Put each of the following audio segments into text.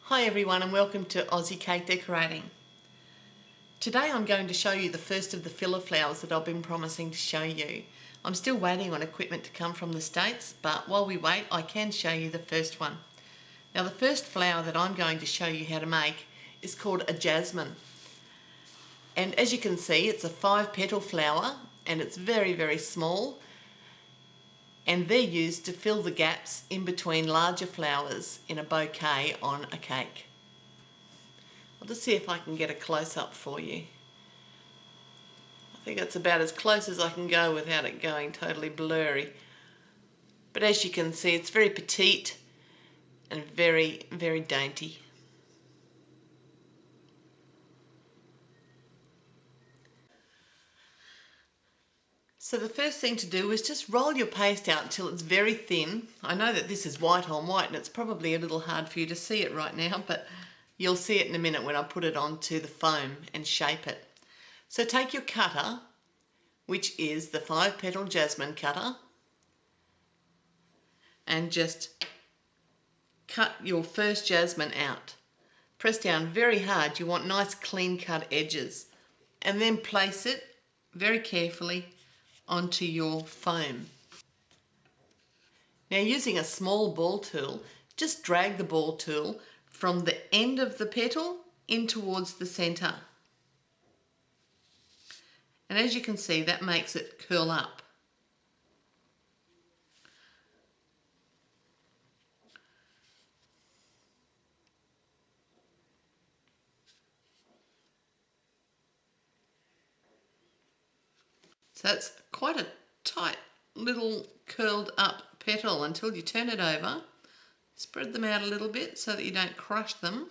Hi everyone and welcome to Aussie Cake Decorating. Today I'm going to show you the first of the filler flowers that I've been promising to show you. I'm still waiting on equipment to come from the States, but while we wait I can show you the first one. Now the first flower that I'm going to show you how to make is called a Jasmine. And as you can see, it's a 5-petal flower and it's very small, and they're used to fill the gaps in between larger flowers in a bouquet on a cake. I'll just see if I can get a close-up for you. I think that's about as close as I can go without it going totally blurry. But as you can see, it's very petite and very dainty. So the first thing to do is just roll your paste out until it's very thin. I know that this is white on white and it's probably a little hard for you to see it right now, but you'll see it in a minute when I put it onto the foam and shape it. So take your cutter, which is the 5-petal jasmine cutter, and just cut your first jasmine out. Press down very hard. You want nice clean cut edges, and then place it very carefully onto your foam. Now, using a small ball tool, just drag the ball tool from the end of the petal in towards the center. And as you can see, that makes it curl up. So that's quite a tight little curled up petal until you turn it over. Spread them out a little bit so that you don't crush them.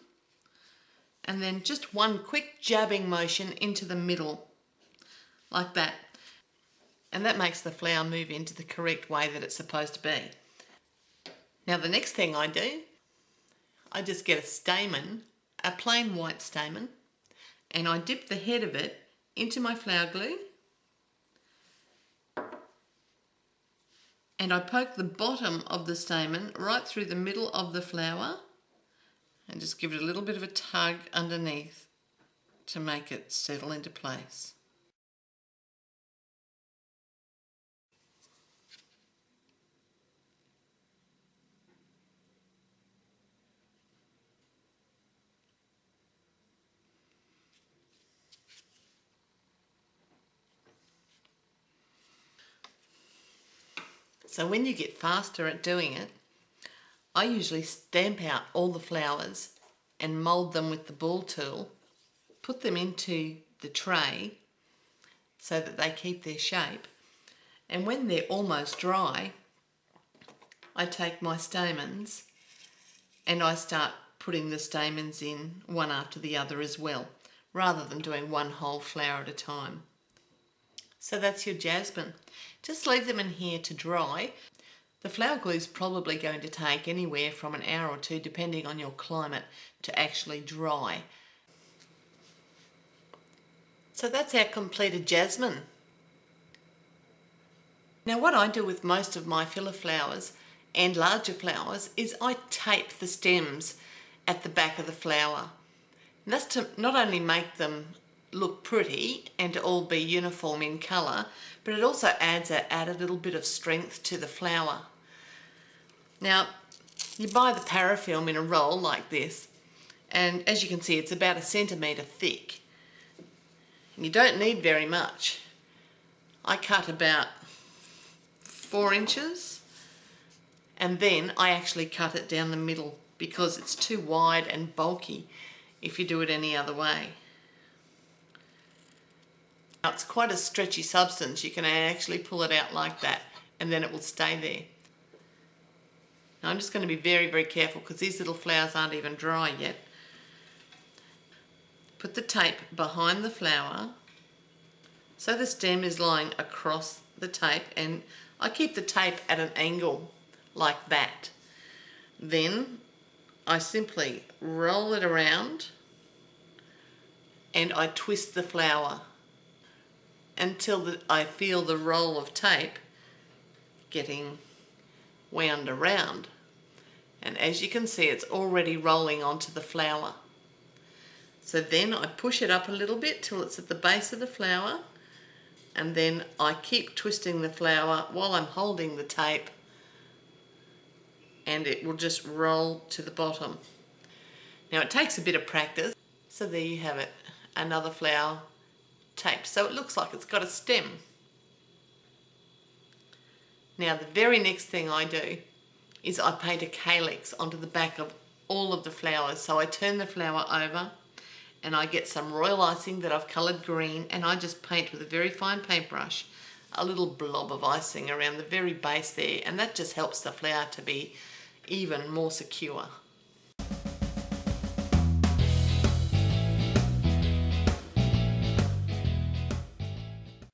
And then just one quick jabbing motion into the middle, like that. And that makes the flower move into the correct way that it's supposed to be. Now the next thing I do, I just get a stamen, a plain white stamen, and I dip the head of it into my flower glue. And I poke the bottom of the stamen right through the middle of the flower and just give it a little bit of a tug underneath to make it settle into place. So when you get faster at doing it, I usually stamp out all the flowers and mould them with the ball tool, put them into the tray so that they keep their shape, and when they're almost dry, I take my stamens and I start putting the stamens in one after the other as well, rather than doing one whole flower at a time. So that's your jasmine. Just leave them in here to dry. The flower glue is probably going to take anywhere from an hour or two, depending on your climate, to actually dry. So that's our completed jasmine. Now what I do with most of my filler flowers and larger flowers is I tape the stems at the back of the flower. And that's to not only make them look pretty and to all be uniform in colour, but it also adds a little bit of strength to the flower. Now, you buy the parafilm in a roll like this, and as you can see, it's about 1 centimetre thick. And you don't need very much. I cut about 4 inches, and then I actually cut it down the middle because it's too wide and bulky if you do it any other way. Now, it's quite a stretchy substance. You can actually pull it out like that and then it will stay there. Now I'm just going to be very careful because these little flowers aren't even dry yet. Put the tape behind the flower so the stem is lying across the tape, and I keep the tape at an angle like that. Then I simply roll it around and I twist the flower until I feel the roll of tape getting wound around. And as you can see, it's already rolling onto the flower. So then I push it up a little bit till it's at the base of the flower, and then I keep twisting the flower while I'm holding the tape, and it will just roll to the bottom. Now it takes a bit of practice. So there you have it, another flower taped. So it looks like it's got a stem. Now the very next thing I do is I paint a calyx onto the back of all of the flowers. So I turn the flower over and I get some royal icing that I've coloured green, and I just paint with a very fine paintbrush a little blob of icing around the very base there, and that just helps the flower to be even more secure.